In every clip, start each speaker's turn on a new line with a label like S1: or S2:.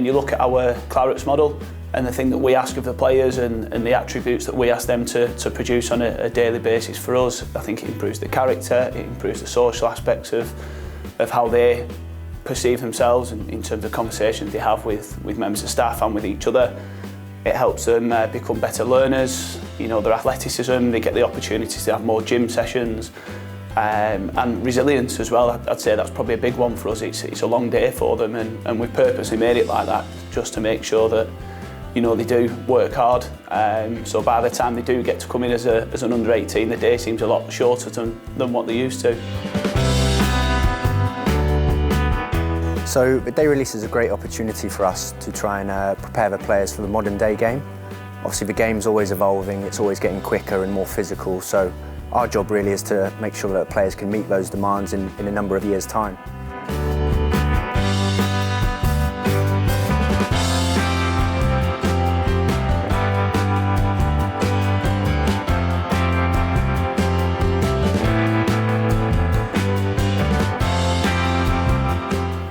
S1: and you look at our Clarets model and the thing that we ask of the players and the attributes that we ask them to produce on a daily basis, for us, I think it improves the character, it improves the social aspects of how they perceive themselves in terms of conversations they have with members of staff and with each other. It helps them become better learners, you know, their athleticism, they get the opportunities to have more gym sessions, and resilience as well. I'd say that's probably a big one for us. It's a long day for them, and we've purposely made it like that just to make sure that, you know, they do work hard. So by the time they do get to come in as an under 18, the day seems a lot shorter than what they used to.
S2: So the day release is a great opportunity for us to try and prepare the players for the modern day game. Obviously the game's always evolving, it's always getting quicker and more physical, so our job really is to make sure that players can meet those demands in a number of years' time.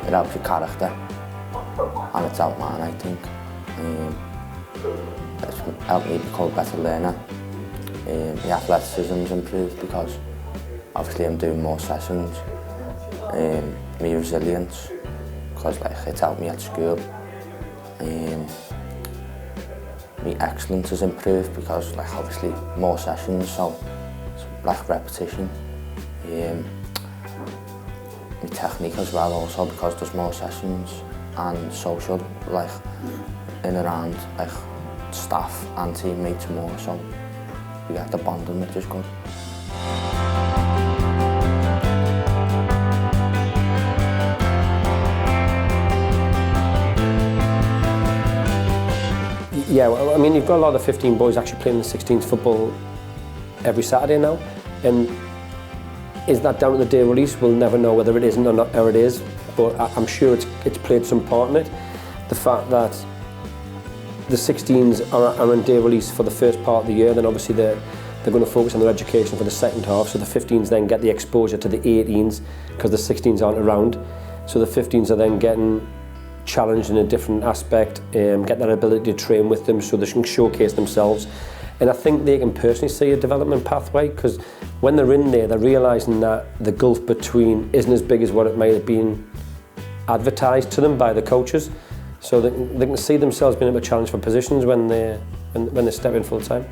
S3: It helps your character, and it's helped mine, I think. It's helped me become a better learner. The athleticism's improved because obviously I'm doing more sessions. My resilience, because it's helped me at school. My excellence has improved because obviously more sessions, so it's repetition. My technique as well also, because there's more sessions, and social, in and around staff and teammates more, so we get the bonding, which is good.
S4: Yeah, well, I mean, you've got a lot of 15 boys actually playing the 16s football every Saturday now, and is that down to the day release? We'll never know whether it isn't or not, or it is, but I'm sure it's played some part in it. The fact that the 16s are on day release for the first part of the year, then obviously they're going to focus on their education for the second half, so the 15s then get the exposure to the 18s because the 16s aren't around. So the 15s are then getting challenged in a different aspect, get that ability to train with them so they can showcase themselves. And I think they can personally see a development pathway, because when they're in there, they're realising that the gulf between isn't as big as what it might have been advertised to them by the coaches. So they can see themselves being able to challenge for positions when they step in full time.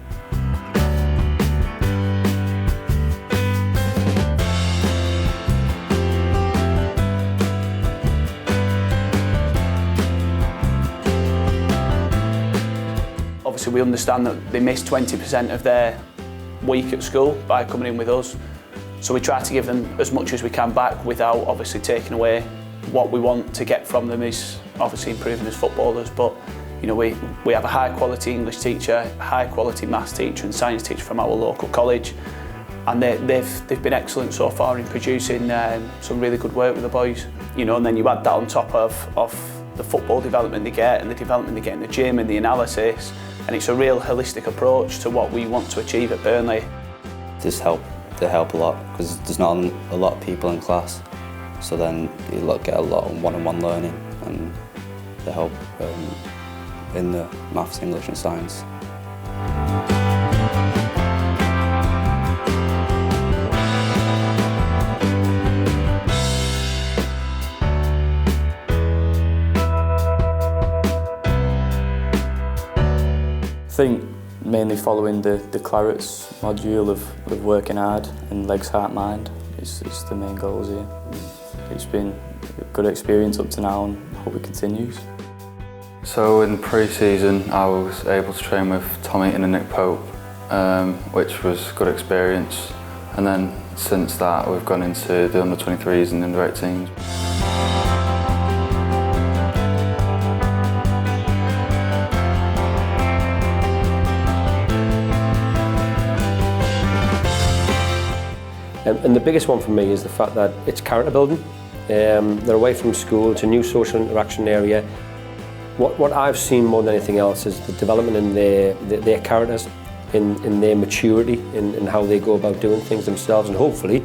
S1: Obviously we understand that they miss 20% of their week at school by coming in with us, so we try to give them as much as we can back without obviously taking away what we want to get from them is obviously improving as footballers. But you know, we have a high quality English teacher, high quality maths teacher and science teacher from our local college, and they've been excellent so far in producing some really good work with the boys. You know, and then you add that on top of the football development they get and the development they get in the gym and the analysis, and it's a real holistic approach to what we want to achieve at Burnley.
S5: They help a lot because there's not a lot of people in class, so then you get a lot of one-on-one learning, and they help in the maths, English and science.
S6: I think mainly following the Clarets module of working hard and legs, heart, mind is the main goals here. It's been a good experience up to now and I hope it continues.
S7: So in pre-season I was able to train with Tom Eaton and Nick Pope, which was a good experience, and then since that we've gone into the under-23s and under-18s.
S4: And the biggest one for me is the fact that it's character building. They're away from school, it's a new social interaction area. What I've seen more than anything else is the development in their characters, in their maturity, in how they go about doing things themselves, and hopefully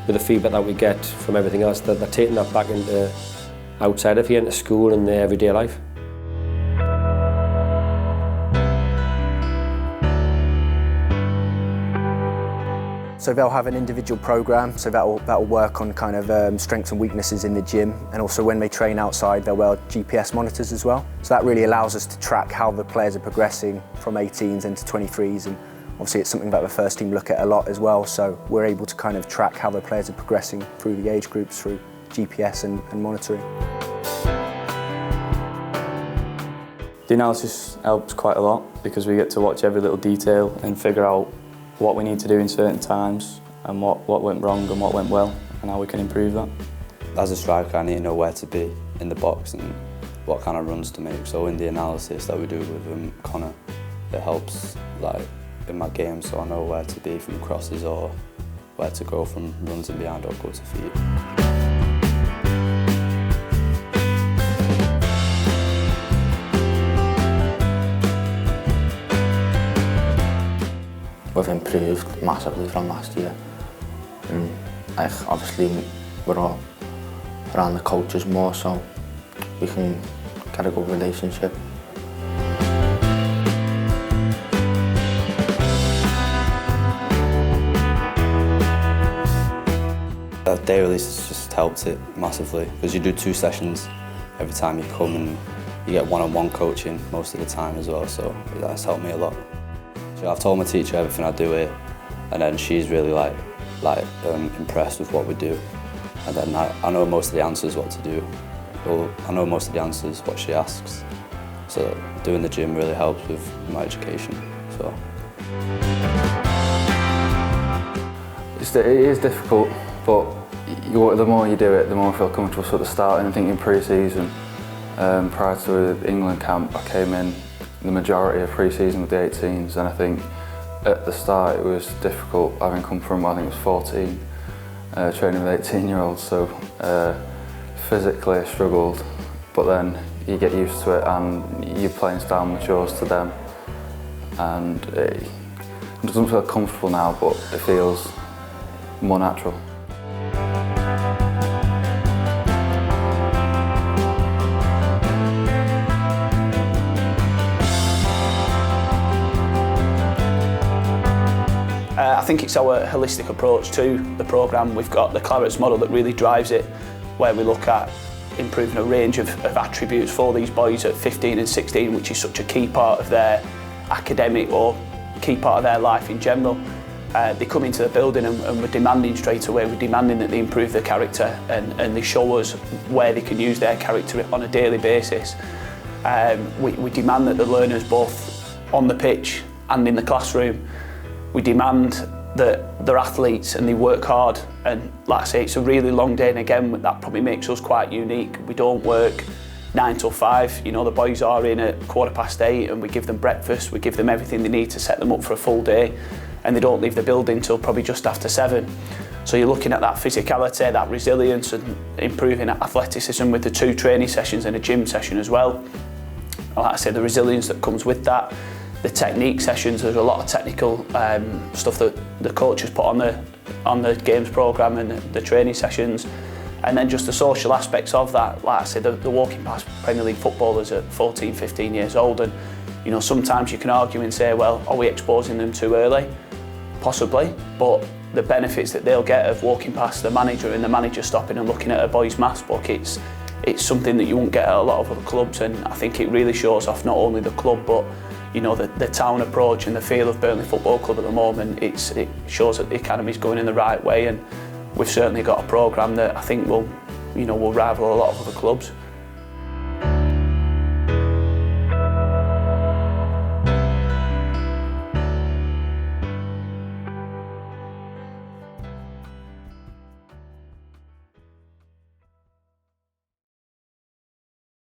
S4: with the feedback that we get from everything else, that they're taking that back into outside of here, into school and their everyday life.
S2: So they'll have an individual program, so that'll work on kind of strengths and weaknesses in the gym, and also when they train outside they'll wear GPS monitors as well. So that really allows us to track how the players are progressing from 18s into 23s, and obviously it's something that the first team look at a lot as well, so we're able to kind of track how the players are progressing through the age groups through GPS and monitoring.
S6: The analysis helps quite a lot because we get to watch every little detail and figure out what we need to do in certain times and what went wrong and what went well and how we can improve that.
S5: As a striker, I need to know where to be in the box and what kind of runs to make. So in the analysis that we do with Connor, it helps like in my game, so I know where to be from crosses or where to go from runs in behind or go to feet.
S3: We've improved massively from last year. And obviously we're all around the coaches more, so we can get a good relationship.
S5: That day release has just helped it massively because you do 2 sessions every time you come and you get one-on-one coaching most of the time as well, so that's helped me a lot. So I've told my teacher everything I do here, and then she's really impressed with what we do. And then I know most of the answers what to do. Well, I know most of the answers what she asks. So doing the gym really helps with my education. So.
S7: It is difficult, but the more you do it, the more I feel comfortable. So at the start, and I think in pre-season, prior to the England camp, I came in the majority of pre-season with the 18s, and I think at the start it was difficult, having come from, I think it was 14, training with 18-year-olds, so physically I struggled, but then you get used to it and your playing style matures to them, and it doesn't feel comfortable now, but it feels more natural.
S1: I think it's our holistic approach to the programme. We've got the Clarets model that really drives it, where we look at improving a range of attributes for these boys at 15 and 16, which is such a key part of their academic or key part of their life in general. They come into the building and we're demanding straight away, we're demanding that they improve their character and they show us where they can use their character on a daily basis. We demand that the learners, both on the pitch and in the classroom, we demand that they're athletes and they work hard, and like I say, it's a really long day, and again that probably makes us quite unique. We don't work 9 till 5, you know, the boys are in at 8:15 and we give them breakfast, we give them everything they need to set them up for a full day, and they don't leave the building till probably just after 7. So you're looking at that physicality, that resilience, and improving athleticism with the 2 training sessions and a gym session as well. Like I said, the resilience that comes with that. The technique sessions, there's a lot of technical stuff that the coaches put on the games programme and the training sessions, and then just the social aspects of that. Like I said, the walking past Premier League footballers at 14, 15 years old, and you know, sometimes you can argue and say, well, are we exposing them too early? Possibly, but the benefits that they'll get of walking past the manager and the manager stopping and looking at a boy's maths book, it's something that you won't get at a lot of other clubs, and I think it really shows off not only the club but you know, the town approach and the feel of Burnley Football Club at the moment. It shows that the academy's going in the right way, and we've certainly got a programme that I think will rival a lot of other clubs.